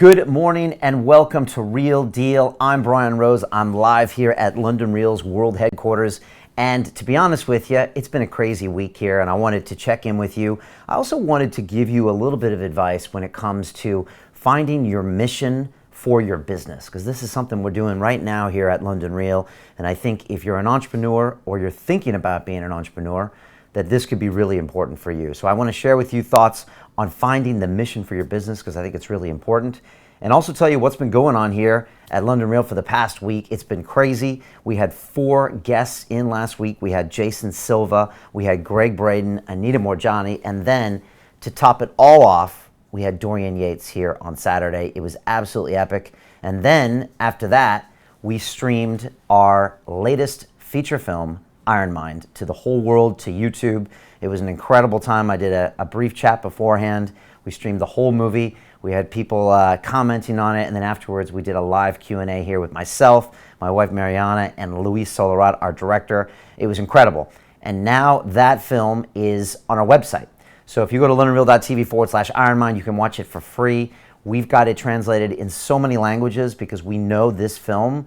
Good morning and welcome to Real Deal. I'm Brian Rose. I'm live here at London Real's world headquarters. And to be honest with you, it's been a crazy week here and I wanted to check in with you. I also wanted to give you a little bit of advice when it comes to finding your mission for your business, because this is something we're doing right now here at London Real. And I think if you're an entrepreneur or you're thinking about being an entrepreneur, that this could be really important for you. So I want to share with you thoughts on finding the mission for your business, because I think it's really important. And also tell you what's been going on here at London Real for the past week. It's been crazy. We had 4 guests in last week. We had Jason Silva, we had Greg Braden, Anita Morjani, and then to top it all off, we had Dorian Yates here on Saturday. It was absolutely epic. And then after that, we streamed our latest feature film, Iron Mind, to the whole world, to YouTube. It was an incredible time. I did a brief chat beforehand. We streamed the whole movie. We had people commenting on it, and then afterwards we did a live Q&A here with myself, my wife Mariana, and Luis Solarat, our director. It was incredible. And now that film is on our website. So if you go to londonreal.tv/Ironmind, you can watch it for free. We've got it translated in so many languages because we know this film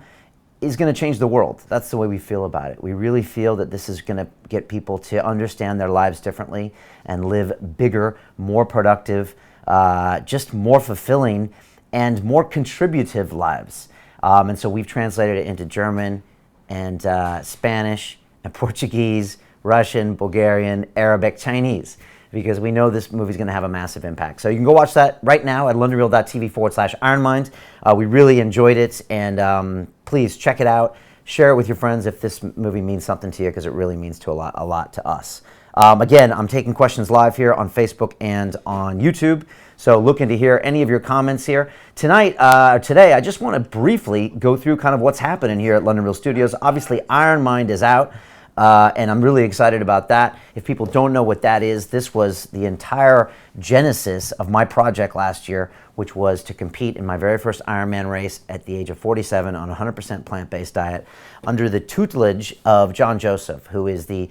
is going to change the world. That's the way we feel about it. We really feel that this is going to get people to understand their lives differently and live bigger, more productive, just more fulfilling and more contributive lives. And so we've translated it into German and Spanish and Portuguese, Russian, Bulgarian, Arabic, Chinese, because we know this movie is going to have a massive impact. So you can go watch that right now at londonreal.tv/Ironmind. We really enjoyed it, and please check it out. Share it with your friends if this movie means something to you, because it really means a lot to us. Again, I'm taking questions live here on Facebook and on YouTube, so looking to hear any of your comments here. Today, I just want to briefly go through kind of what's happening here at London Real Studios. Obviously, Iron Mind is out, and I'm really excited about that. If people don't know what that is, this was the entire genesis of my project last year, which was to compete in my very first Ironman race at the age of 47 on a 100% plant-based diet under the tutelage of John Joseph, who is the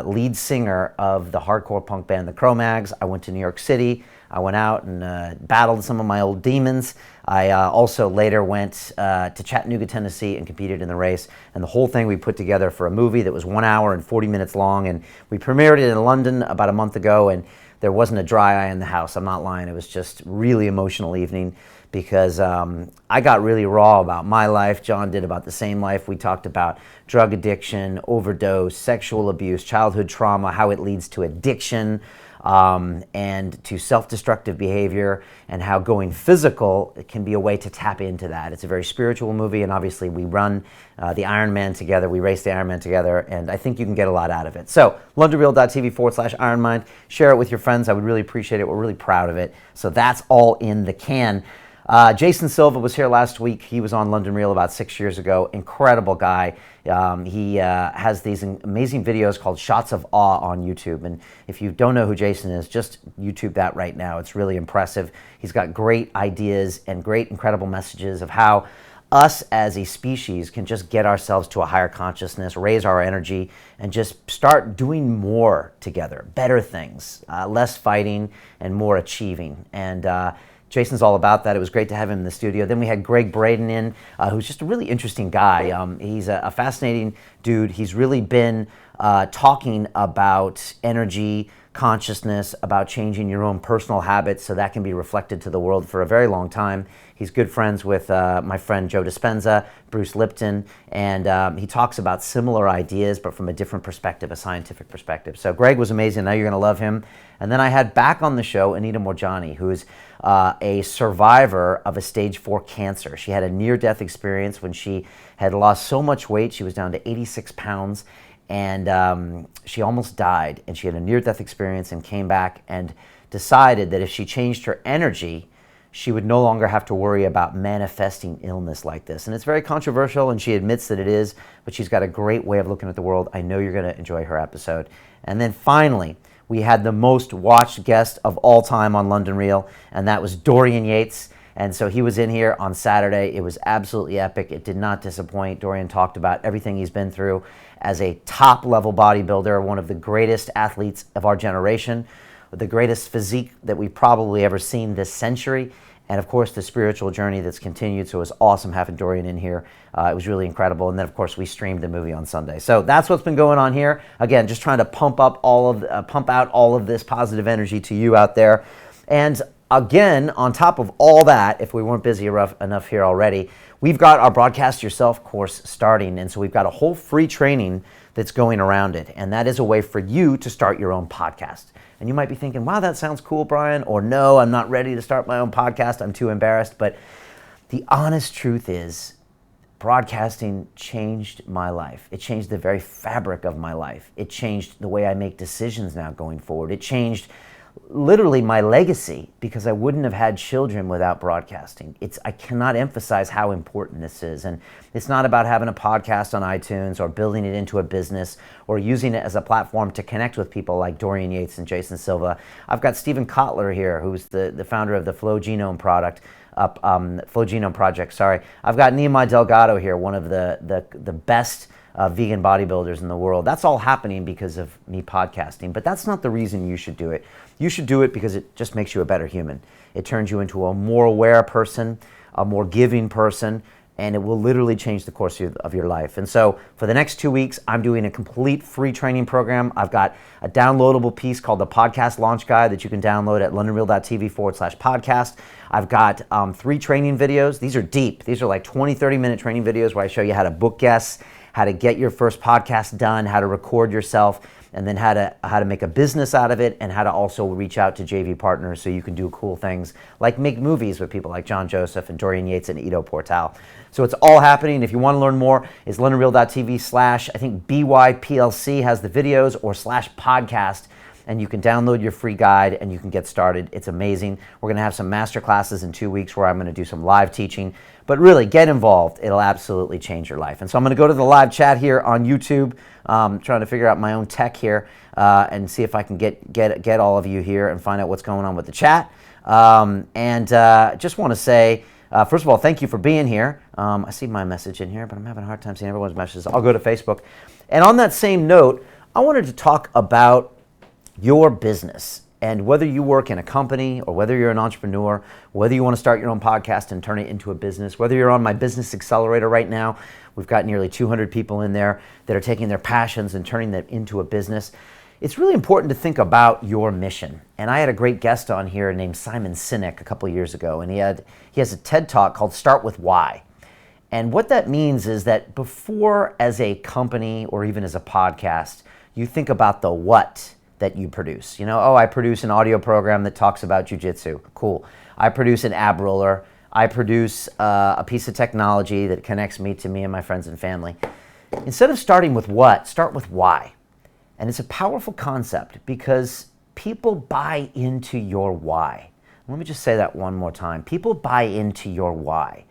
lead singer of the hardcore punk band the Cro-Mags. I went to New York City. I went out and battled some of my old demons. I also later went to Chattanooga, Tennessee, and competed in the race. And the whole thing we put together for a movie that was 1 hour and 40 minutes long. And we premiered it in London about a month ago, and there wasn't a dry eye in the house. I'm not lying. It was just really emotional evening because I got really raw about my life. John did about the same life. We talked about drug addiction, overdose, sexual abuse, childhood trauma, how it leads to addiction, and to self-destructive behavior, and how going physical can be a way to tap into that. It's a very spiritual movie, and obviously we run the Ironman together. We race the Ironman together, and I think you can get a lot out of it. So, londonreal.tv/Ironmind. Share it with your friends. I would really appreciate it. We're really proud of it. So that's all in the can. Jason Silva was here last week. He was on London Real about 6 years ago. Incredible guy. He has these amazing videos called Shots of Awe on YouTube. And if you don't know who Jason is, just YouTube that right now. It's really impressive. He's got great ideas and great, incredible messages of how us as a species can just get ourselves to a higher consciousness, raise our energy, and just start doing more together, better things, less fighting and more achieving. And Jason's all about that. It was great to have him in the studio. Then we had Greg Braden in, who's just a really interesting guy. He's a fascinating dude. He's really been talking about energy, consciousness, about changing your own personal habits so that can be reflected to the world for a very long time. He's good friends with my friend Joe Dispenza, Bruce Lipton, and he talks about similar ideas but from a different perspective, a scientific perspective. So Greg was amazing. Now you're going to love him. And then I had back on the show Anita Morjani, who is a survivor of a stage 4 cancer. She had a near-death experience when she had lost so much weight. She was down to 86 pounds. And she almost died, and she had a near-death experience and came back and decided that if she changed her energy, she would no longer have to worry about manifesting illness like this. And it's very controversial, and she admits that it is, but she's got a great way of looking at the world. I know you're going to enjoy her episode. And then finally, we had the most watched guest of all time on London Real, and that was Dorian Yates. And so he was in here on Saturday. It was absolutely epic. It did not disappoint. Dorian talked about everything he's been through as a top-level bodybuilder, one of the greatest athletes of our generation, the greatest physique that we've probably ever seen this century. and of course the spiritual journey that's continued. So it was awesome having Dorian in here. It was really incredible. And then of course we streamed the movie on Sunday. So that's what's been going on here. Again, just trying to pump out all of this positive energy to you out there. And again, on top of all that, if we weren't busy enough here already, we've got our Broadcast Yourself course starting. And so we've got a whole free training that's going around it. And that is a way for you to start your own podcast. And you might be thinking, wow, that sounds cool, Brian. Or no, I'm not ready to start my own podcast. I'm too embarrassed. But the honest truth is, broadcasting changed my life. It changed the very fabric of my life. It changed the way I make decisions now going forward. It changed literally my legacy, because I wouldn't have had children without broadcasting. I cannot emphasize how important this is. And it's not about having a podcast on iTunes or building it into a business or using it as a platform to connect with people like Dorian Yates and Jason Silva. I've got Stephen Kotler here, who's the founder of the Flow Genome Project. I've got Nehemiah Delgado here, one of the best vegan bodybuilders in the world. That's all happening because of me podcasting, but that's not the reason you should do it. You should do it because it just makes you a better human. It turns you into a more aware person, a more giving person, and it will literally change the course of your life. And so for the next 2 weeks, I'm doing a complete free training program. I've got a downloadable piece called the Podcast Launch Guide that you can download at londonreal.tv/podcast. I've got 3 training videos. These are deep. These are like 20, 30-minute training videos where I show you how to book guests, how to get your first podcast done, how to record yourself, and then how to make a business out of it, and how to also reach out to JV partners so you can do cool things like make movies with people like John Joseph and Dorian Yates and Ido Portal. So it's all happening. If you want to learn more, it's londonreal.tv/ I think BYPLC has the videos, or /podcast, and you can download your free guide and you can get started. It's amazing. We're going to have some master classes in 2 weeks where I'm going to do some live teaching. But really, get involved. It'll absolutely change your life. And so I'm going to go to the live chat here on YouTube, trying to figure out my own tech here and see if I can get all of you here and find out what's going on with the chat. Just want to say, first of all, thank you for being here. I see my message in here, but I'm having a hard time seeing everyone's messages. I'll go to Facebook. And on that same note, I wanted to talk about your business. And whether you work in a company or whether you're an entrepreneur, whether you want to start your own podcast and turn it into a business, whether you're on my business accelerator right now, we've got nearly 200 people in there that are taking their passions and turning them into a business. It's really important to think about your mission. And I had a great guest on here named Simon Sinek a couple of years ago, and he has a TED Talk called Start With Why. And what that means is that before, as a company or even as a podcast, you think about the what that you produce. You know, oh, I produce an audio program that talks about jiu-jitsu. Cool. I produce an ab roller. I produce a piece of technology that connects me to me and my friends and family. Instead of starting with what, start with why. And it's a powerful concept because people buy into your why. Let me just say that one more time. People buy into your why.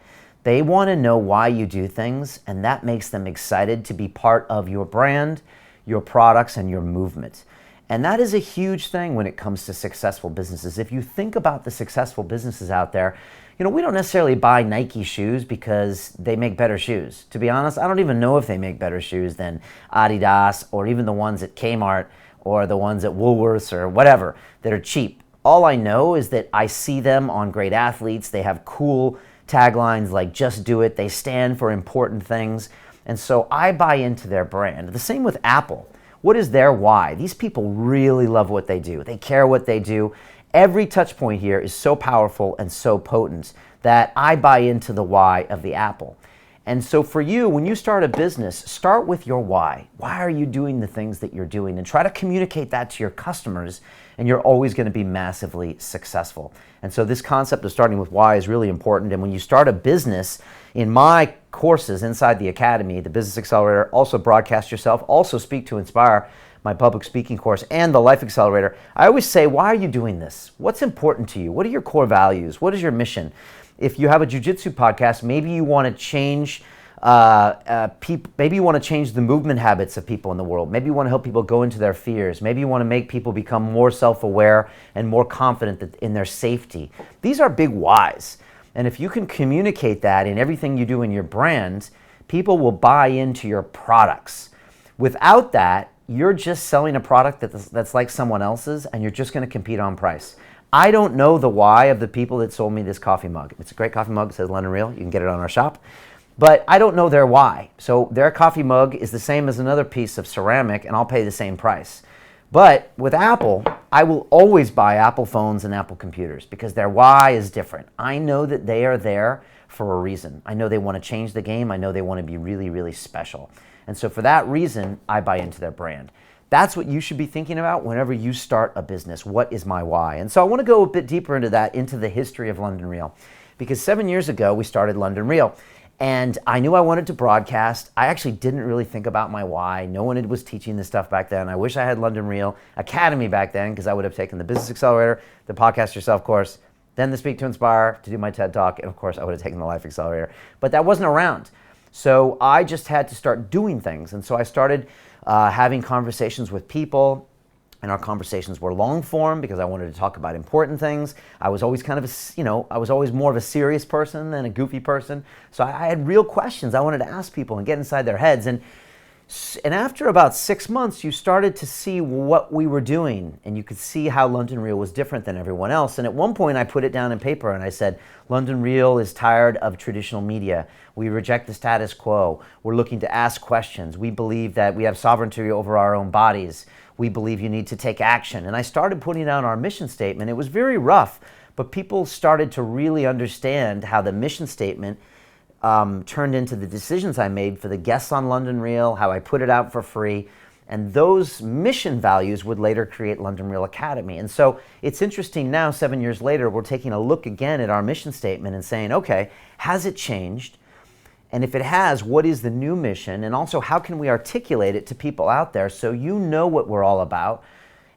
They want to know why you do things, and that makes them excited to be part of your brand, your products, and your movement. And that is a huge thing when it comes to successful businesses. If you think about the successful businesses out there, you know, we don't necessarily buy Nike shoes because they make better shoes. To be honest, I don't even know if they make better shoes than Adidas or even the ones at Kmart or the ones at Woolworths or whatever that are cheap. All I know is that I see them on great athletes. They have cool taglines like "Just Do It." They stand for important things. And so I buy into their brand. The same with Apple. What is their why? These people really love what they do. They care what they do. Every touch point here is so powerful and so potent that I buy into the why of the Apple. And so for you, when you start a business, start with your why. Why are you doing the things that you're doing? And try to communicate that to your customers, and you're always going to be massively successful. And so this concept of starting with why is really important. And when you start a business, in my courses inside the Academy, the Business Accelerator, also Broadcast Yourself, also Speak to Inspire, my public speaking course, and the Life Accelerator, I always say, why are you doing this? What's important to you? What are your core values? What is your mission? If you have a jiu-jitsu podcast, maybe you want to change maybe you want to change the movement habits of people in the world. Maybe you want to help people go into their fears. Maybe you want to make people become more self-aware and more confident in their safety. These are big whys. And if you can communicate that in everything you do in your brand, people will buy into your products. Without that, you're just selling a product that's like someone else's, and you're just going to compete on price. I don't know the why of the people that sold me this coffee mug. It's a great coffee mug. It says London Real. You can get it on our shop. But I don't know their why. So their coffee mug is the same as another piece of ceramic, and I'll pay the same price. But with Apple, I will always buy Apple phones and Apple computers because their why is different. I know that they are there for a reason. I know they want to change the game. I know they want to be really, really special. And so for that reason, I buy into their brand. That's what you should be thinking about whenever you start a business. What is my why? And so I want to go a bit deeper into that, into the history of London Real. Because 7 years ago, we started London Real. And I knew I wanted to broadcast. I actually didn't really think about my why. No one was teaching this stuff back then. I wish I had London Real Academy back then, because I would have taken the Business Accelerator, the Podcast Yourself course, then the Speak to Inspire to do my TED Talk, and of course I would have taken the Life Accelerator. But that wasn't around. So I just had to start doing things. And so I started having conversations with people, and our conversations were long form because I wanted to talk about important things. I was always kind of I was always more of a serious person than a goofy person. So I had real questions I wanted to ask people and get inside their heads. And after about 6 months, you started to see what we were doing, and you could see how London Real was different than everyone else. And at one point, I put it down in paper, and I said, London Real is tired of traditional media. We reject the status quo. We're looking to ask questions. We believe that we have sovereignty over our own bodies. We believe you need to take action. And I started putting out our mission statement. It was very rough, but people started to really understand how the mission statement turned into the decisions I made for the guests on London Real, how I put it out for free, and those mission values would later create London Real Academy. And so it's interesting now, 7 years later, we're taking a look again at our mission statement and saying, okay, has it changed? And if it has, what is the new mission? And also, how can we articulate it to people out there so you know what we're all about?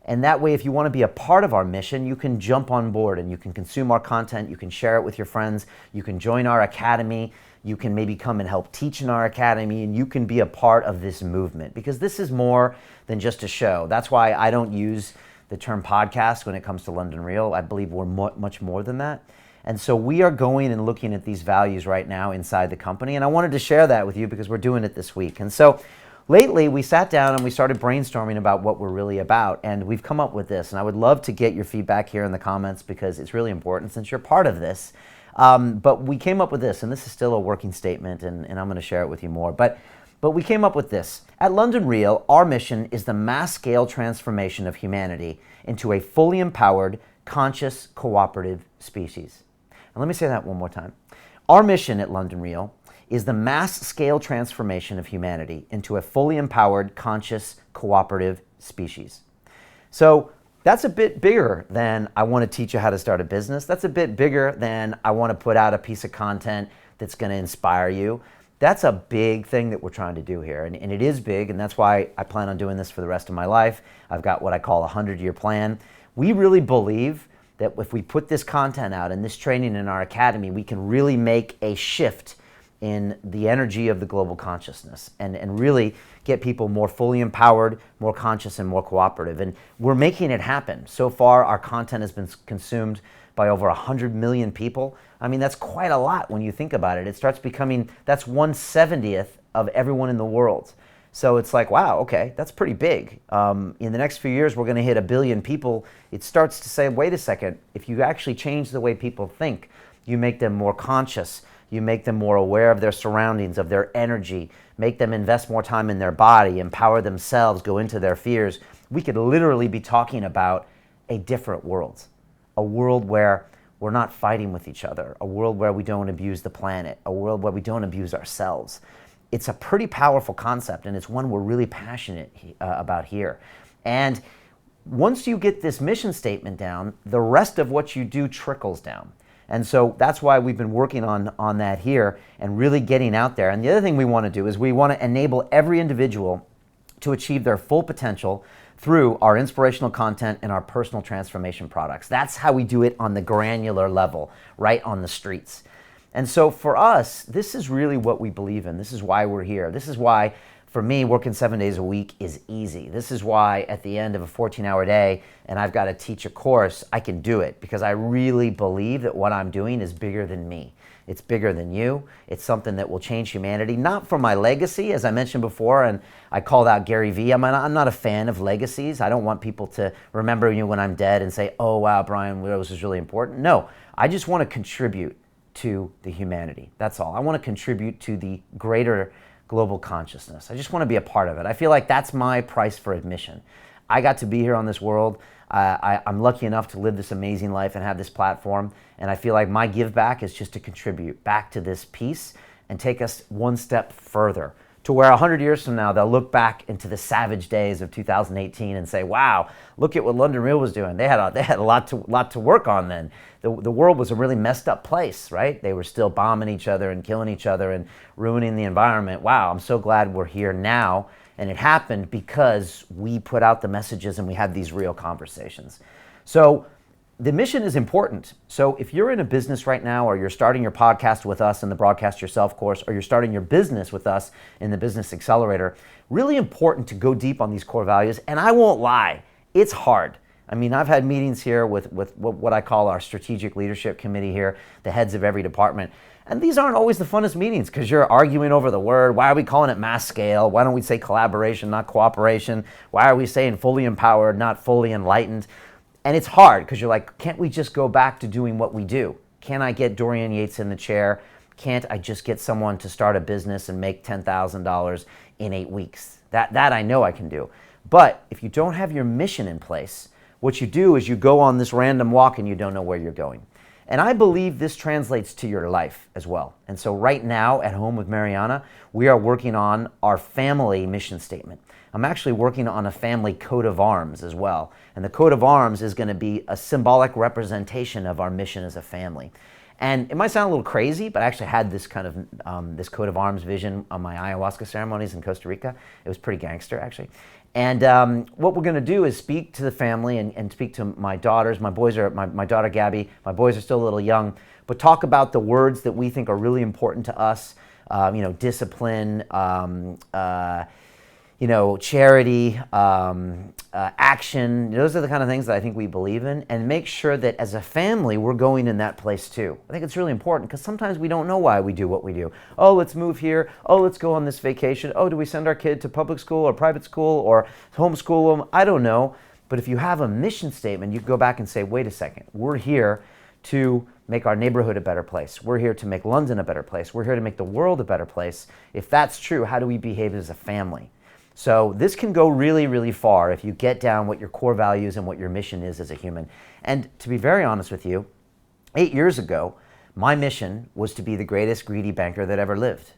And that way, if you want to be a part of our mission, you can jump on board and you can consume our content, you can share it with your friends, you can join our academy, you can maybe come and help teach in our academy, and you can be a part of this movement, because this is more than just a show. That's why I don't use the term podcast when it comes to London Real. I believe we're much more than that. And so we are going and looking at these values right now inside the company, and I wanted to share that with you because we're doing it this week. And so lately, we sat down and we started brainstorming about what we're really about, and we've come up with this. And I would love to get your feedback here in the comments because it's really important since you're part of this. But we came up with this, and this is still a working statement, and I'm going to share it with you more. But we came up with this. At London Real, our mission is the mass-scale transformation of humanity into a fully empowered, conscious, cooperative species. And let me say that one more time. Our mission at London Real is the mass-scale transformation of humanity into a fully empowered, conscious, cooperative species. So that's a bit bigger than I want to teach you how to start a business. That's a bit bigger than I want to put out a piece of content that's going to inspire you. That's a big thing that we're trying to do here, and it is big, and that's why I plan on doing this for the rest of my life. I've got what I call a 100-year plan. We really believe that if we put this content out and this training in our academy, we can really make a shift in the energy of the global consciousness and really get people more fully empowered, more conscious, and more cooperative. And we're making it happen. So far, our content has been consumed by over 100 million people. I mean, that's quite a lot when you think about it. It starts becoming, that's 1/70th of everyone in the world. So it's like, wow, okay, that's pretty big. In the next few years, we're going to hit 1 billion people. It starts to say, wait a second, if you actually change the way people think, you make them more conscious, you make them more aware of their surroundings, of their energy, make them invest more time in their body, empower themselves, go into their fears. We could literally be talking about a different world, a world where we're not fighting with each other, a world where we don't abuse the planet, a world where we don't abuse ourselves. It's a pretty powerful concept, and it's one we're really passionate about here. And once you get this mission statement down, the rest of what you do trickles down. And so that's why we've been working on that here and really getting out there. And the other thing we want to do is we want to enable every individual to achieve their full potential through our inspirational content and our personal transformation products. That's how we do it on the granular level, right on the streets. And so for us, this is really what we believe in. This is why we're here. This is why, for me, working 7 days a week is easy. This is why at the end of a 14-hour day and I've got to teach a course, I can do it because I really believe that what I'm doing is bigger than me. It's bigger than you. It's something that will change humanity, not for my legacy, as I mentioned before, and I called out Gary Vee. I'm not a fan of legacies. I don't want people to remember you when I'm dead and say, oh, wow, Brian Rose is really important. No, I just want to contribute to the humanity. That's all. I want to contribute to the greater global consciousness. I just want to be a part of it. I feel like that's my price for admission. I got to be here on this world. I'm lucky enough to live this amazing life and have this platform, and I feel like my give back is just to contribute back to this piece and take us one step further to where 100 years from now they'll look back into the savage days of 2018 and say, wow, look at what London Real was doing. They had a lot to work on then. The world was a really messed up place, right? They were still bombing each other and killing each other and ruining the environment. Wow, I'm so glad we're here now. And it happened because we put out the messages and we had these real conversations. So the mission is important. So if you're in a business right now, or you're starting your podcast with us in the Broadcast Yourself course, or you're starting your business with us in the Business Accelerator, really important to go deep on these core values. And I won't lie, it's hard. I mean, I've had meetings here with what I call our strategic leadership committee here, the heads of every department. And these aren't always the funnest meetings because you're arguing over the word. Why are we calling it mass scale? Why don't we say collaboration, not cooperation? Why are we saying fully empowered, not fully enlightened? And it's hard because you're like, can't we just go back to doing what we do? Can I get Dorian Yates in the chair? Can't I just get someone to start a business and make $10,000 in 8 weeks? That I know I can do. But if you don't have your mission in place, what you do is you go on this random walk and you don't know where you're going. And I believe this translates to your life as well. And so right now at home with Mariana, we are working on our family mission statement. I'm actually working on a family coat of arms as well. And the coat of arms is going to be a symbolic representation of our mission as a family. And it might sound a little crazy, but I actually had this kind of this coat of arms vision on my ayahuasca ceremonies in Costa Rica. It was pretty gangster, actually. And what we're going to do is speak to the family and speak to my daughters. My boys are, my daughter Gabby, my boys are still a little young, but talk about the words that we think are really important to us. Discipline, charity, action. Those are the kind of things that I think we believe in, and make sure that as a family, we're going in that place too. I think it's really important because sometimes we don't know why we do what we do. Oh, let's move here. Oh, let's go on this vacation. Oh, do we send our kid to public school or private school or homeschool them? I don't know. But if you have a mission statement, you can go back and say, wait a second, we're here to make our neighborhood a better place. We're here to make London a better place. We're here to make the world a better place. If that's true, how do we behave as a family? So this can go really, really far if you get down what your core values and what your mission is as a human. And to be very honest with you, 8 years ago, my mission was to be the greatest greedy banker that ever lived.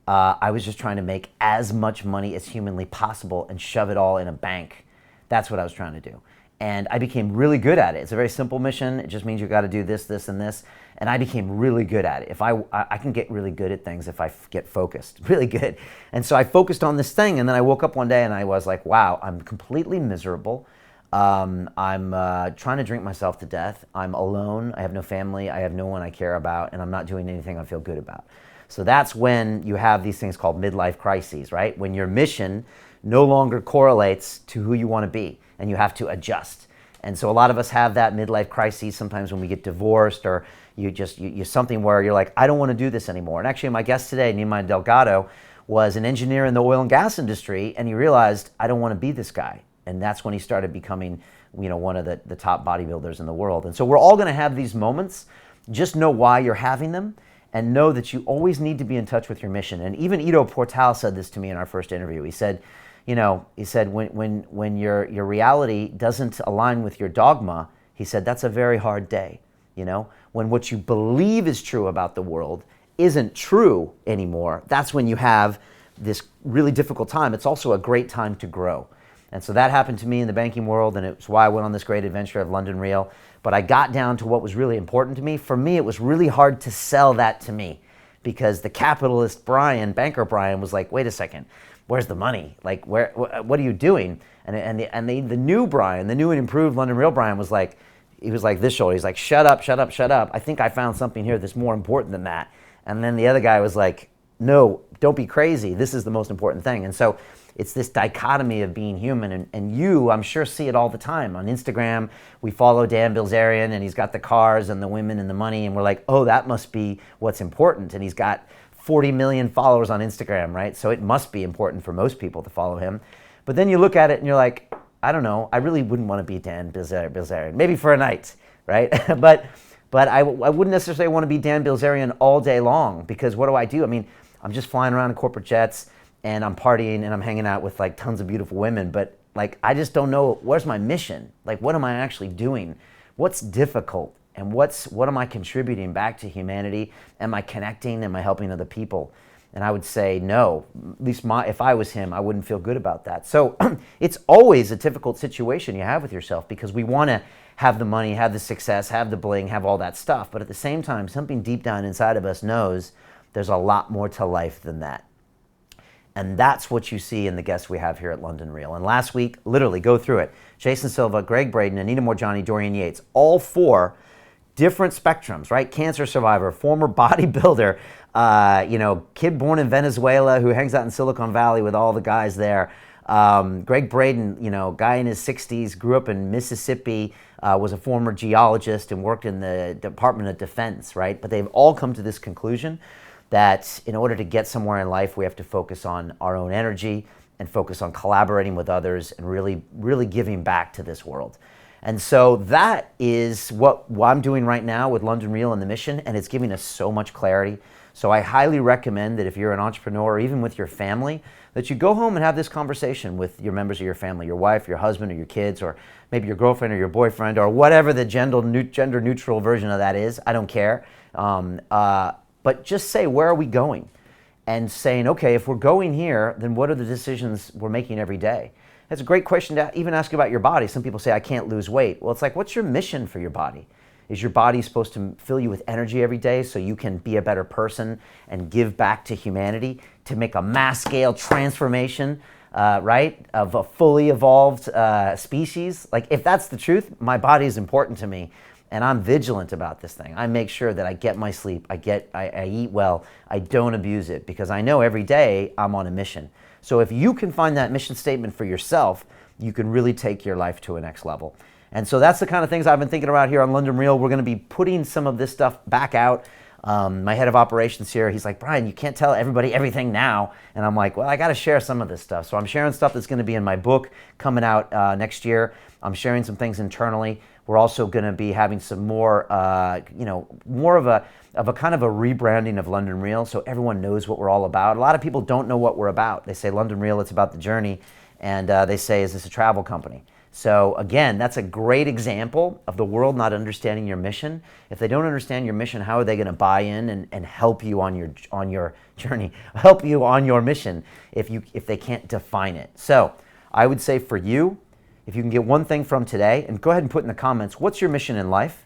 I was just trying to make as much money as humanly possible and shove it all in a bank. That's what I was trying to do. And I became really good at it. It's a very simple mission. It just means you got to do this, this, and this. And I became really good at it. If I can get really good at things if I get focused, really good. And so I focused on this thing, and then I woke up one day and I was like, wow, I'm completely miserable. I'm trying to drink myself to death. I'm alone. I have no family. I have no one I care about, and I'm not doing anything I feel good about. So that's when you have these things called midlife crises, right? When your mission no longer correlates to who you want to be, and you have to adjust. And so a lot of us have that midlife crisis sometimes when we get divorced, or you're something where you're like, I don't want to do this anymore. And actually my guest today, Nima Delgado, was an engineer in the oil and gas industry, and he realized, I don't want to be this guy. And that's when he started becoming one of the top bodybuilders in the world. And so we're all going to have these moments. Just know why you're having them, and know that you always need to be in touch with your mission. And even Ido Portal said this to me in our first interview. He said, when your reality doesn't align with your dogma, he said, that's a very hard day. When what you believe is true about the world isn't true anymore, that's when you have this really difficult time. It's also a great time to grow. And so that happened to me in the banking world, and it's why I went on this great adventure of London Real. But I got down to what was really important to me. For me, it was really hard to sell that to me, because the capitalist Brian, banker Brian, was like, wait a second, where's the money? Like, what are you doing? And the new Brian, the new and improved London Real Brian was like, he was like this shoulder. He's like, shut up, shut up, shut up. I think I found something here that's more important than that. And then the other guy was like, no, don't be crazy. This is the most important thing. And so it's this dichotomy of being human. And you, I'm sure, see it all the time. On Instagram, we follow Dan Bilzerian, and he's got the cars and the women and the money, and we're like, oh, that must be what's important. And he's got 40 million followers on Instagram, right? So it must be important for most people to follow him. But then you look at it and you're like, I don't know, I really wouldn't want to be Dan Bilzerian, maybe for a night, right? but I wouldn't necessarily want to be Dan Bilzerian all day long, because what do? I mean, I'm just flying around in corporate jets and I'm partying and I'm hanging out with like tons of beautiful women, but like, I just don't know, where's my mission? Like, what am I actually doing? What's difficult? And what am I contributing back to humanity? Am I connecting? Am I helping other people? And I would say no. At least if I was him, I wouldn't feel good about that. So it's always a difficult situation you have with yourself, because we want to have the money, have the success, have the bling, have all that stuff. But at the same time, something deep down inside of us knows there's a lot more to life than that. And that's what you see in the guests we have here at London Real. And last week, literally, go through it. Jason Silva, Greg Braden, Anita Morjani, Dorian Yates, all four different spectrums, right? Cancer survivor, former bodybuilder, kid born in Venezuela who hangs out in Silicon Valley with all the guys there. Greg Braden, guy in his 60s, grew up in Mississippi, was a former geologist and worked in the Department of Defense, right? But they've all come to this conclusion that in order to get somewhere in life, we have to focus on our own energy and focus on collaborating with others and really, really giving back to this world. And so that is what I'm doing right now with London Real and the mission, and it's giving us so much clarity. So I highly recommend that if you're an entrepreneur, or even with your family, that you go home and have this conversation with your members of your family, your wife, your husband, or your kids, or maybe your girlfriend or your boyfriend, or whatever the gender neutral version of that is. I don't care. But just say, where are we going? And saying, okay, if we're going here, then what are the decisions we're making every day? That's a great question to even ask about your body. Some people say, I can't lose weight. Well, it's like, what's your mission for your body? Is your body supposed to fill you with energy every day so you can be a better person and give back to humanity, to make a mass scale transformation, right, of a fully evolved species? Like, if that's the truth, my body is important to me, and I'm vigilant about this thing. I make sure that I get my sleep, I eat well, I don't abuse it, because I know every day I'm on a mission. So if you can find that mission statement for yourself, you can really take your life to a next level. And so that's the kind of things I've been thinking about here on London Real. We're going to be putting some of this stuff back out. My head of operations here, he's like, Brian, you can't tell everybody everything now. And I'm like, well, I got to share some of this stuff. So I'm sharing stuff that's going to be in my book coming out next year. I'm sharing some things internally. We're also going to be having some more, more of a kind of a rebranding of London Real, so everyone knows what we're all about. A lot of people don't know what we're about. They say London Real, it's about the journey, and they say, is this a travel company? So again, that's a great example of the world not understanding your mission. If they don't understand your mission, how are they going to buy in and help you on your journey, help you on your mission if they can't define it? So I would say for you, if you can get one thing from today, and go ahead and put in the comments, what's your mission in life?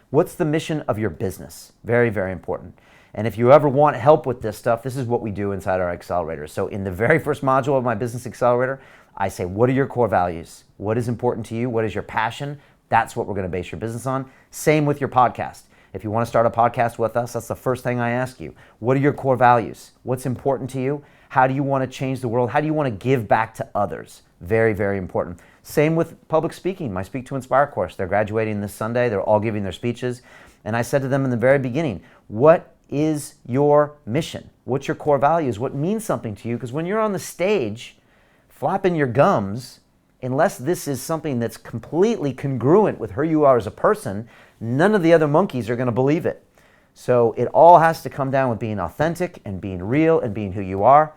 What's the mission of your business? Very, very important. And if you ever want help with this stuff, this is what we do inside our accelerator. So in the very first module of my business accelerator, I say, what are your core values? What is important to you? What is your passion? That's what we're going to base your business on. Same with your podcast. If you want to start a podcast with us, that's the first thing I ask you. What are your core values? What's important to you? How do you want to change the world? How do you want to give back to others? Very, very important. Same with public speaking, my Speak to Inspire course. They're graduating this Sunday. They're all giving their speeches. And I said to them in the very beginning, what is your mission? What's your core values? What means something to you? Because when you're on the stage flapping your gums, unless this is something that's completely congruent with who you are as a person, none of the other monkeys are going to believe it. So it all has to come down with being authentic and being real and being who you are.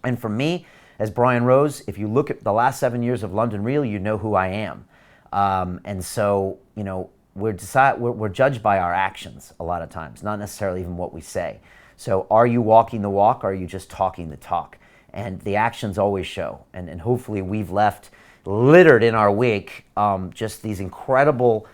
And for me, as Brian Rose, if you look at the last 7 years of London Real, you know who I am. And so, we're judged by our actions a lot of times, not necessarily even what we say. So are you walking the walk, or are you just talking the talk? And the actions always show. And hopefully we've left littered in our wake just these incredible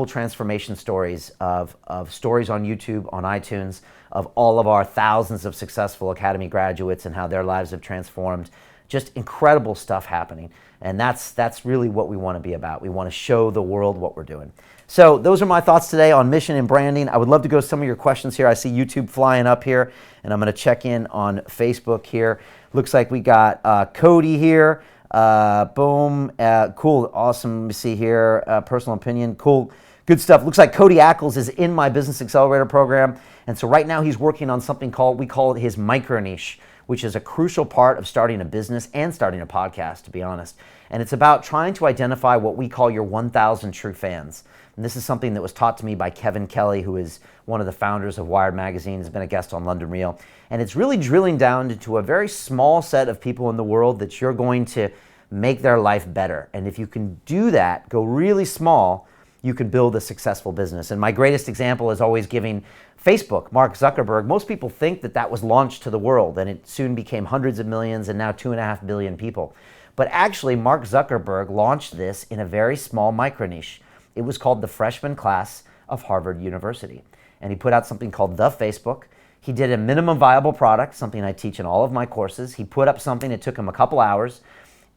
transformation stories of stories on YouTube, on iTunes, of all of our thousands of successful Academy graduates and how their lives have transformed, just incredible stuff happening. And that's really what we want to be about. We want to show the world what we're doing. So those are my thoughts today on mission and branding. I would love to go some of your questions here. I see YouTube flying up here, and I'm going to check in on Facebook here. Looks like we got Cody here. Boom. Cool. Awesome. Let me see here. Personal opinion. Cool. Good stuff. Looks like Cody Ackles is in my Business Accelerator program. And so right now he's working on something we call it his micro niche, which is a crucial part of starting a business and starting a podcast, to be honest. And it's about trying to identify what we call your 1,000 true fans. And this is something that was taught to me by Kevin Kelly, who is one of the founders of Wired Magazine, has been a guest on London Real. And it's really drilling down into a very small set of people in the world that you're going to make their life better. And if you can do that, go really small, you can build a successful business. And my greatest example is always giving Facebook, Mark Zuckerberg. Most people think that that was launched to the world, and it soon became hundreds of millions and now 2.5 billion people. But actually, Mark Zuckerberg launched this in a very small micro niche. It was called the freshman class of Harvard University. And he put out something called The Facebook. He did a minimum viable product, something I teach in all of my courses. He put up something, it took him a couple hours.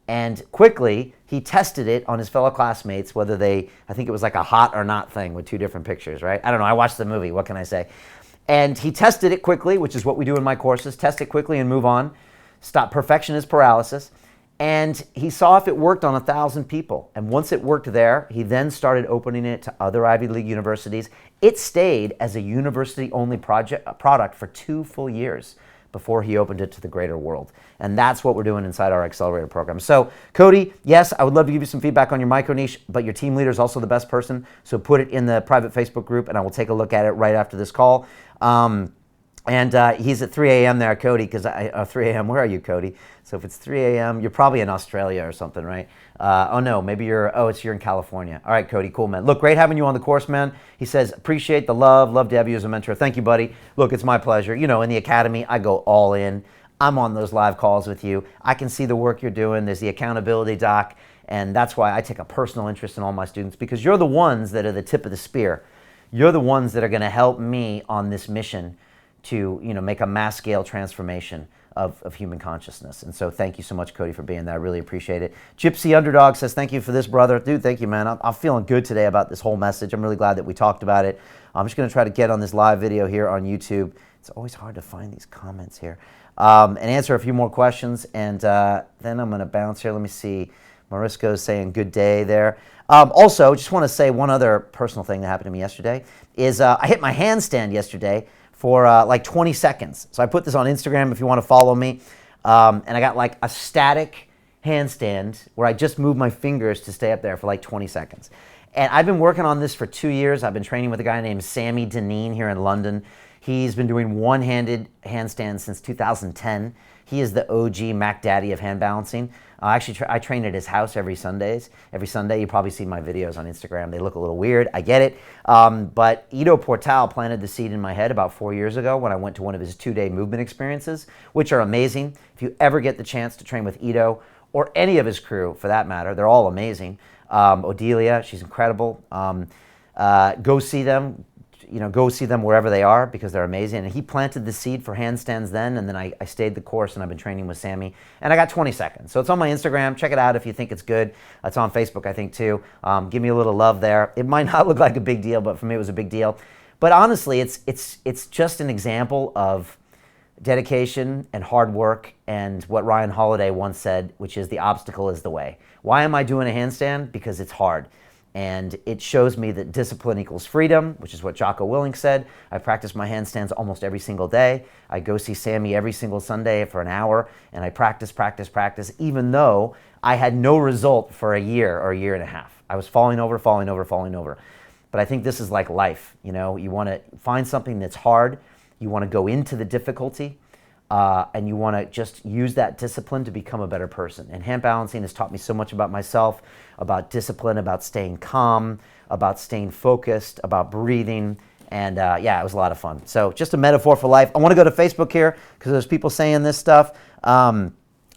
And quickly, he tested it on his fellow classmates, whether I think it was like a hot or not thing with 2 different pictures, right? I don't know, I watched the movie, what can I say? And he tested it quickly, which is what we do in my courses, test it quickly and move on. Stop perfection is paralysis. And he saw if it worked on 1,000 people. And once it worked there, he then started opening it to other Ivy League universities. It stayed as a university-only product for 2 full years before he opened it to the greater world. And that's what we're doing inside our accelerator program. So Cody, yes, I would love to give you some feedback on your micro niche, but your team leader is also the best person. So put it in the private Facebook group and I will take a look at it right after this call. He's at 3 a.m. there, Cody, because 3 a.m., where are you, Cody? So if it's 3 a.m., you're probably in Australia or something, right? Oh no, maybe you're in California. All right, Cody, cool, man. Look, great having you on the course, man. He says, appreciate the love to have you as a mentor. Thank you, buddy. Look, it's my pleasure. You know, in the academy, I go all in. I'm on those live calls with you. I can see the work you're doing. There's the accountability doc, and that's why I take a personal interest in all my students, because you're the ones that are the tip of the spear. You're the ones that are going to help me on this mission to, you know, make a mass scale transformation of human consciousness. And so thank you so much, Cody, for being there. I really appreciate it. Gypsy Underdog says, thank you for this, brother. Dude, thank you, man. I'm feeling good today about this whole message. I'm really glad that we talked about it. I'm just going to try to get on this live video here on YouTube. It's always hard to find these comments here. And answer a few more questions. And then I'm going to bounce here. Let me see. Marisco's saying good day there. Also, just want to say one other personal thing that happened to me yesterday is I hit my handstand yesterday for like 20 seconds. So I put this on Instagram if you want to follow me. And I got like a static handstand where I just moved my fingers to stay up there for like 20 seconds. And I've been working on this for 2 years. I've been training with a guy named Sammy Deneen here in London. He's been doing one-handed handstands since 2010. He is the OG Mac Daddy of hand balancing. Actually, I train at his house every Sunday. You probably see my videos on Instagram. They look a little weird. I get it. But Ido Portal planted the seed in my head about 4 years ago when I went to one of his 2-day movement experiences, which are amazing. If you ever get the chance to train with Ido or any of his crew, for that matter, they're all amazing. Odelia, she's incredible. Go see them. Go see them wherever they are because they're amazing. And he planted the seed for handstands then, and then I stayed the course and I've been training with Sammy. And I got 20 seconds. So it's on my Instagram. Check it out if you think it's good. It's on Facebook, I think, too. Give me a little love there. It might not look like a big deal, but for me it was a big deal. But honestly, it's just an example of dedication and hard work and what Ryan Holiday once said, which is the obstacle is the way. Why am I doing a handstand? Because it's hard. And it shows me that discipline equals freedom, which is what Jocko Willink said. I practice my handstands almost every single day. I go see Sammy every single Sunday for an hour, and I practice, even though I had no result for a year or a year and a half. I was falling over. But I think this is like life. You want to find something that's hard. You want to go into the difficulty, and you want to just use that discipline to become a better person. And hand balancing has taught me so much about myself, about discipline, about staying calm, about staying focused, about breathing. And yeah, it was a lot of fun. So just a metaphor for life. I want to go to Facebook here because there's people saying this stuff.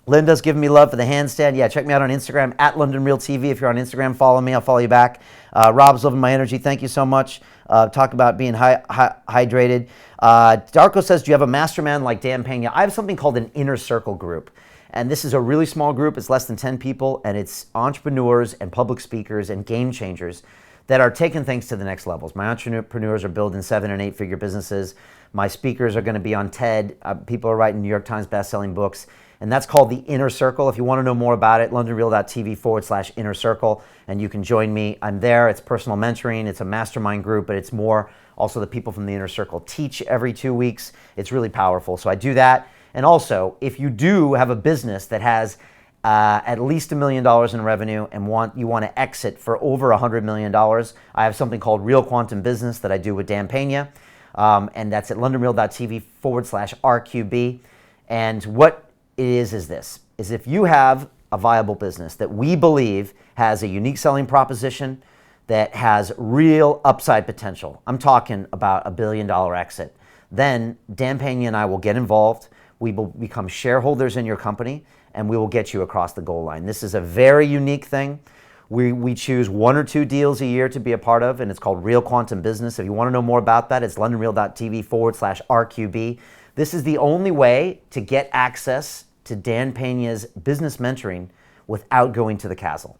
Linda's giving me love for the handstand. Yeah, check me out on Instagram, at London Real TV. If you're on Instagram, follow me. I'll follow you back. Rob's loving my energy. Thank you so much. Talk about being hydrated. Darko says, do you have a mastermind like Dan Pena? I have something called an inner circle group. And this is a really small group. It's less than 10 people, and it's entrepreneurs and public speakers and game changers that are taking things to the next levels. My entrepreneurs are building 7- and 8-figure businesses. My speakers are going to be on TED. People are writing New York Times best-selling books. And that's called the Inner Circle. If you want to know more about it, londonreal.tv/inner circle, and you can join me. I'm there. It's personal mentoring. It's a mastermind group, but it's more also the people from the Inner Circle teach every 2 weeks. It's really powerful. So I do that. And also, if you do have a business that has at least $1 million in revenue and you want to exit for over $100 million, I have something called Real Quantum Business that I do with Dan Pena. And that's at londonreal.tv/RQB. And what it is this, is if you have a viable business that we believe has a unique selling proposition that has real upside potential, I'm talking about $1 billion exit, then Dan Pena and I will get involved. We will become shareholders in your company, and we will get you across the goal line. This is a very unique thing. We choose 1 or 2 deals a year to be a part of, and it's called Real Quantum Business. If you want to know more about that, it's londonreal.tv/RQB. This is the only way to get access to Dan Pena's business mentoring without going to the castle.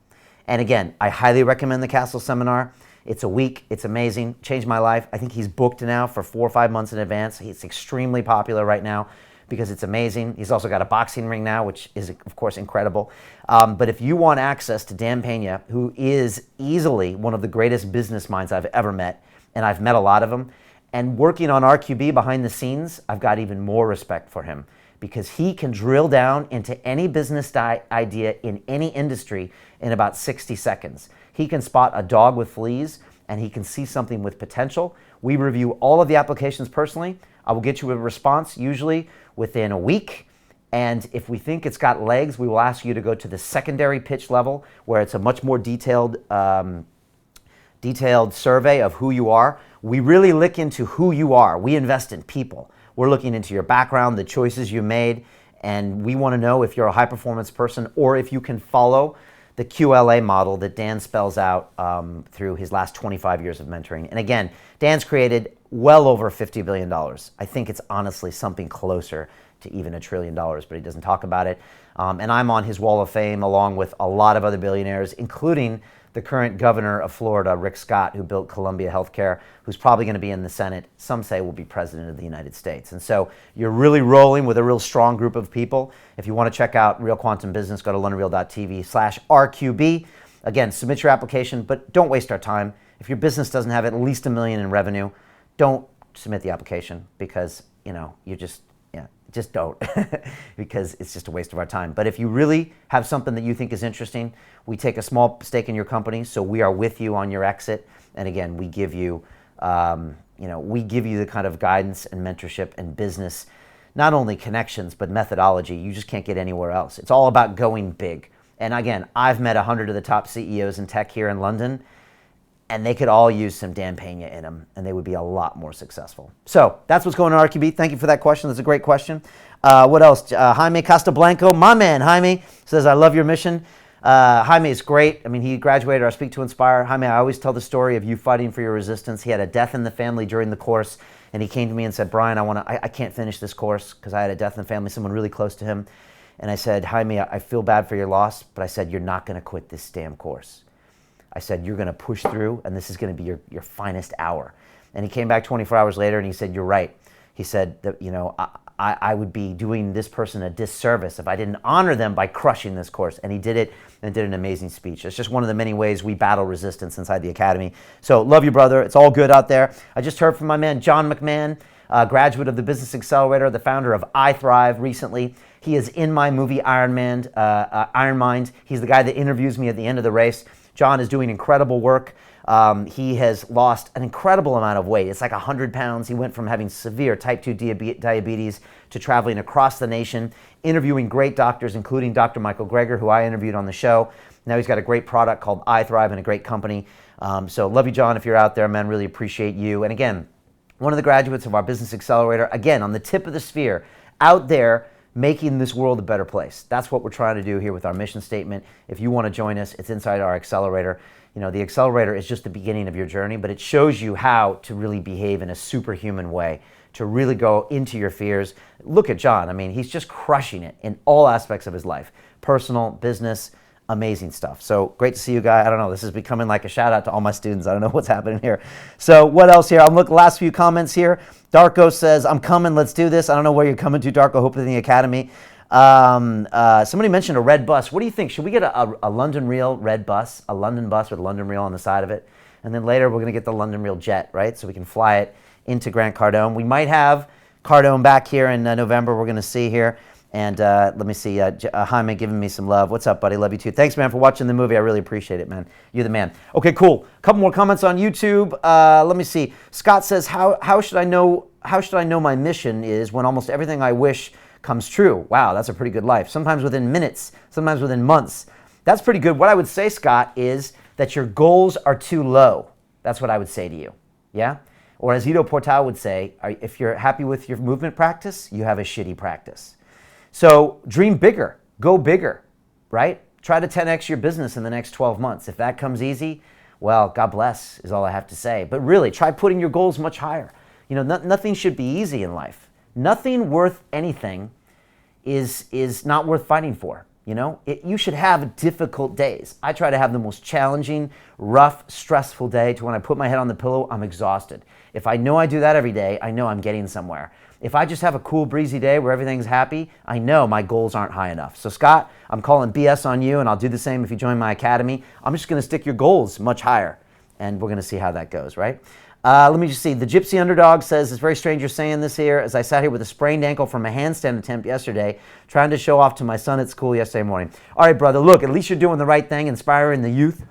And again, I highly recommend the castle seminar. It's a week. It's amazing. Changed my life. I think he's booked now for 4 or 5 months in advance. He's extremely popular right now because it's amazing. He's also got a boxing ring now, which is, of course, incredible. But if you want access to Dan Pena, who is easily one of the greatest business minds I've ever met, and I've met a lot of them, and working on RQB behind the scenes, I've got even more respect for him because he can drill down into any business idea in any industry in about 60 seconds. He can spot a dog with fleas, and he can see something with potential. We review all of the applications personally. I will get you a response usually within a week. And if we think it's got legs, we will ask you to go to the secondary pitch level where it's a much more detailed survey of who you are. We really look into who you are. We invest in people. We're looking into your background, the choices you made, and we want to know if you're a high-performance person or if you can follow the QLA model that Dan spells out through his last 25 years of mentoring. And again, Dan's created well over $50 billion. I think it's honestly something closer to even $1 trillion, but he doesn't talk about it. And I'm on his wall of fame along with a lot of other billionaires, including the current governor of Florida, Rick Scott, who built Columbia Healthcare, who's probably going to be in the Senate. Some say will be president of the United States. And so you're really rolling with a real strong group of people. If you want to check out Real Quantum Business, go to londonreal.tv/RQB. Again, submit your application, but don't waste our time. If your business doesn't have at least $1 million in revenue, don't submit the application because, you just don't because it's just a waste of our time. But if you really have something that you think is interesting, we take a small stake in your company, so we are with you on your exit. And again, we give you, the kind of guidance and mentorship and business, not only connections, but methodology you just can't get anywhere else. It's all about going big. And again, I've met 100 of the top CEOs in tech here in London, and they could all use some Dan Pena in them, and they would be a lot more successful. So that's what's going on, RQB. Thank you for that question. That's a great question. What else? Jaime Castablanco, my man, Jaime, says, I love your mission. Jaime is great. I mean, he graduated our Speak to Inspire. Jaime, I always tell the story of you fighting for your resistance. He had a death in the family during the course, and he came to me and said, Brian, I can't finish this course because I had a death in the family, someone really close to him. And I said, Jaime, I feel bad for your loss, but I said, you're not going to quit this damn course. I said, you're going to push through, and this is going to be your finest hour. And he came back 24 hours later, and he said, you're right. He said that, I would be doing this person a disservice if I didn't honor them by crushing this course. And he did it and did an amazing speech. It's just one of the many ways we battle resistance inside the Academy. So love you, brother. It's all good out there. I just heard from my man, John McMahon, graduate of the Business Accelerator, the founder of iThrive recently. He is in my movie Iron Mind. He's the guy that interviews me at the end of the race. John is doing incredible work. He has lost an incredible amount of weight. It's like 100 pounds. He went from having severe type 2 diabetes to traveling across the nation, interviewing great doctors, including Dr. Michael Greger, who I interviewed on the show. Now he's got a great product called iThrive and a great company. So love you, John, if you're out there, man. Really appreciate you. And again, one of the graduates of our Business Accelerator, again, on the tip of the sphere, out there, making this world a better place. That's what we're trying to do here with our mission statement. If you want to join us, it's inside our accelerator. The accelerator is just the beginning of your journey, but it shows you how to really behave in a superhuman way to really go into your fears. Look at John. I mean, he's just crushing it in all aspects of his life. Personal, business, amazing stuff. So great to see you guys. I don't know, this is becoming like a shout out to all my students. I don't know what's happening here. So what else here? I'm looking last few comments here. Darko says, I'm coming, let's do this. I don't know where you're coming to, Darko, hope in the academy. Somebody mentioned a red bus. What do you think? Should we get a London Real red bus, a London bus with London Real on the side of it? And then later we're going to get the London Real jet, right? So we can fly it into Grant Cardone. We might have Cardone back here in November. We're going to see here. And let me see, Jaime giving me some love. What's up, buddy? Love you too. Thanks, man, for watching the movie. I really appreciate it, man. You're the man. Okay, cool. A couple more comments on YouTube. Let me see. Scott says, how should I know my mission is when almost everything I wish comes true? Wow, that's a pretty good life. Sometimes within minutes, sometimes within months. That's pretty good. What I would say, Scott, is that your goals are too low. That's what I would say to you. Yeah? Or as Ido Portal would say, if you're happy with your movement practice, you have a shitty practice. So dream bigger, go bigger, right? Try to 10x your business in the next 12 months. If that comes easy, well, God bless is all I have to say. But really, try putting your goals much higher. You know, nothing should be easy in life. Nothing worth anything is not worth fighting for. You know, you should have difficult days. I try to have the most challenging, rough, stressful day to when I put my head on the pillow, I'm exhausted. If I know I do that every day, I know I'm getting somewhere. If I just have a cool, breezy day where everything's happy, I know my goals aren't high enough. So Scott, I'm calling BS on you, and I'll do the same if you join my academy. I'm just going to stick your goals much higher, and we're going to see how that goes, right? Let me just see. The Gypsy Underdog says, it's very strange you're saying this here, as I sat here with a sprained ankle from a handstand attempt yesterday, trying to show off to my son at school yesterday morning. All right, brother, look, at least you're doing the right thing, inspiring the youth.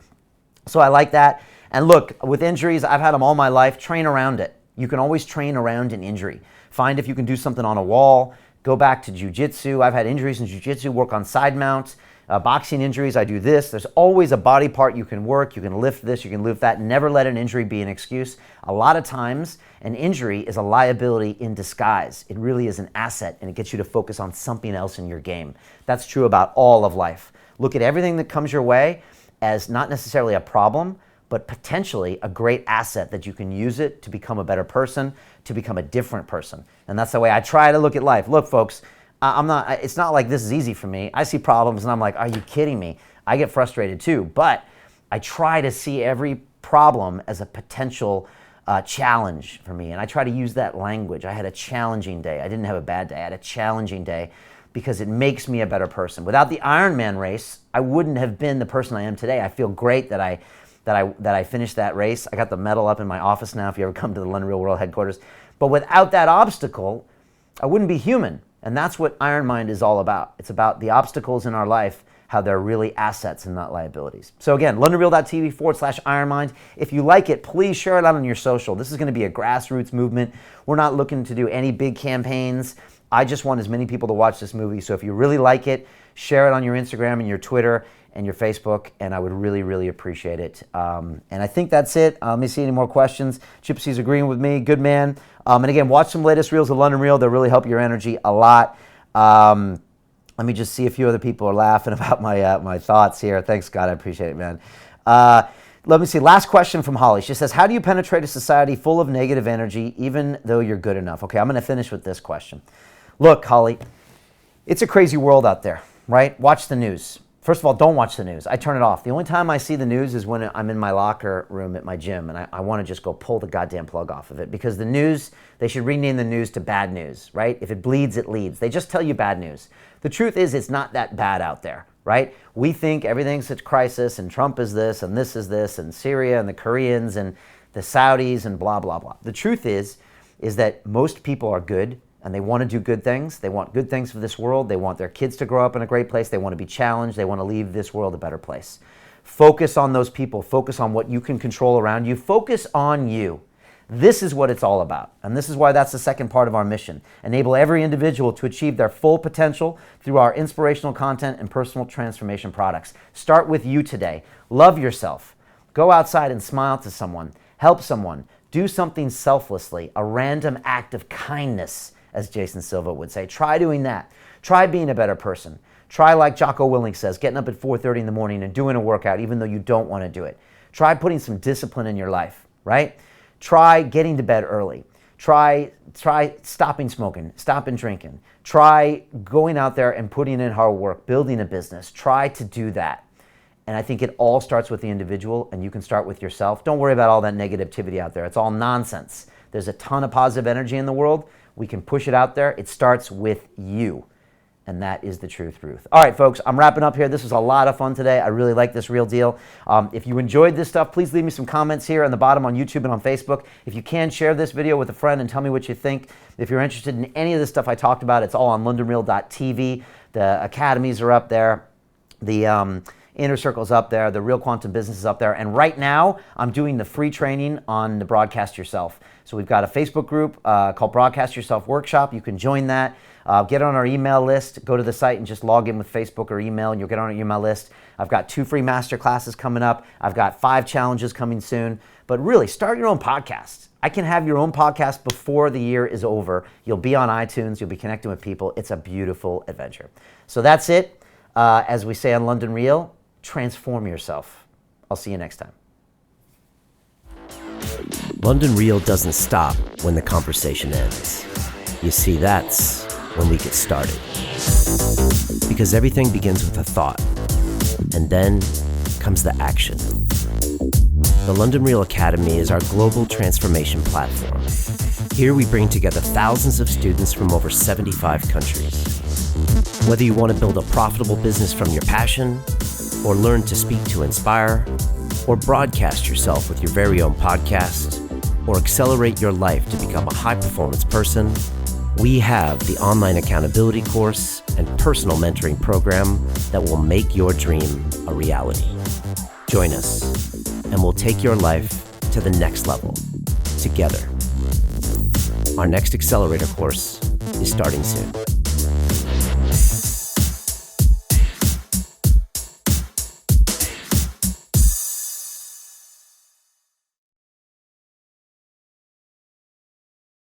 So I like that. And look, with injuries, I've had them all my life. Train around it. You can always train around an injury. Find if you can do something on a wall. Go back to jiu-jitsu. I've had injuries in jiu-jitsu, work on side mounts. Boxing injuries, I do this. There's always a body part you can work. You can lift this, you can lift that. Never let an injury be an excuse. A lot of times, an injury is a liability in disguise. It really is an asset, and it gets you to focus on something else in your game. That's true about all of life. Look at everything that comes your way as not necessarily a problem, but potentially a great asset that you can use it to become a better person, to become a different person. And that's the way I try to look at life. Look, folks, it's not like this is easy for me. I see problems and I'm like, are you kidding me? I get frustrated too, but I try to see every problem as a potential challenge for me. And I try to use that language. I had a challenging day. I didn't have a bad day. I had a challenging day because it makes me a better person. Without the Ironman race, I wouldn't have been the person I am today. I feel great that I finished that race. I got the medal up in my office now if you ever come to the London Real World headquarters. But without that obstacle, I wouldn't be human. And that's what Iron Mind is all about. It's about the obstacles in our life, how they're really assets and not liabilities. So again, LondonReal.tv/IronMind. If you like it, please share it out on your social. This is going to be a grassroots movement. We're not looking to do any big campaigns. I just want as many people to watch this movie. So if you really like it, share it on your Instagram and your Twitter and your Facebook, and I would really, really appreciate it. And I think that's it. Let me see any more questions. Gypsy's agreeing with me. Good man. And again, watch some latest reels of London Real. They'll really help your energy a lot. Let me just see a few other people are laughing about my thoughts here. Thanks, God. I appreciate it, man. Let me see. Last question from Holly. She says, how do you penetrate a society full of negative energy even though you're good enough? Okay, I'm going to finish with this question. Look, Holly, it's a crazy world out there, right? Watch the news. First of all, don't watch the news. I turn it off. The only time I see the news is when I'm in my locker room at my gym, and I want to just go pull the goddamn plug off of it, because the news, they should rename the news to bad news, right? If it bleeds, it leads. They just tell you bad news. The truth is, it's not that bad out there, right? We think everything's a crisis, and Trump is this, and Syria, and the Koreans, and the Saudis, and blah, blah, blah. The truth is that most people are good, and they want to do good things. They want good things for this world. They want their kids to grow up in a great place. They want to be challenged. They want to leave this world a better place. Focus on those people. Focus on what you can control around you. Focus on you. This is what it's all about. And this is why that's the second part of our mission. Enable every individual to achieve their full potential through our inspirational content and personal transformation products. Start with you today. Love yourself. Go outside and smile to someone. Help someone. Do something selflessly. A random act of kindness, as Jason Silva would say. Try doing that. Try being a better person. Try, like Jocko Willink says, getting up at 4:30 in the morning and doing a workout even though you don't want to do it. Try putting some discipline in your life, right? Try getting to bed early. Try stopping smoking, stopping drinking. Try going out there and putting in hard work, building a business. Try to do that. And I think it all starts with the individual, and you can start with yourself. Don't worry about all that negativity out there. It's all nonsense. There's a ton of positive energy in the world. We can push it out there. It starts with you. And that is the truth. All right, folks, I'm wrapping up here. This was a lot of fun today. I really like this Real Deal. If you enjoyed this stuff, please leave me some comments here on the bottom on YouTube and on Facebook. If you can, share this video with a friend and tell me what you think. If you're interested in any of this stuff I talked about, it's all on londonreal.tv. The academies are up there. The Inner Circle's up there. The Real Quantum Business is up there. And right now, I'm doing the free training on the Broadcast Yourself. So we've got a Facebook group called Broadcast Yourself Workshop. You can join that. Get on our email list. Go to the site and just log in with Facebook or email, and you'll get on our email list. I've got 2 free master classes coming up. I've got 5 challenges coming soon. But really, start your own podcast. I can have your own podcast before the year is over. You'll be on iTunes. You'll be connecting with people. It's a beautiful adventure. So that's it. As we say on London Real, transform yourself. I'll see you next time. London Real doesn't stop when the conversation ends. You see, that's when we get started. Because everything begins with a thought, and then comes the action. The London Real Academy is our global transformation platform. Here we bring together thousands of students from over 75 countries. Whether you want to build a profitable business from your passion, or learn to speak to inspire, or broadcast yourself with your very own podcast, or accelerate your life to become a high-performance person, we have the online accountability course and personal mentoring program that will make your dream a reality. Join us, and we'll take your life to the next level, together. Our next accelerator course is starting soon.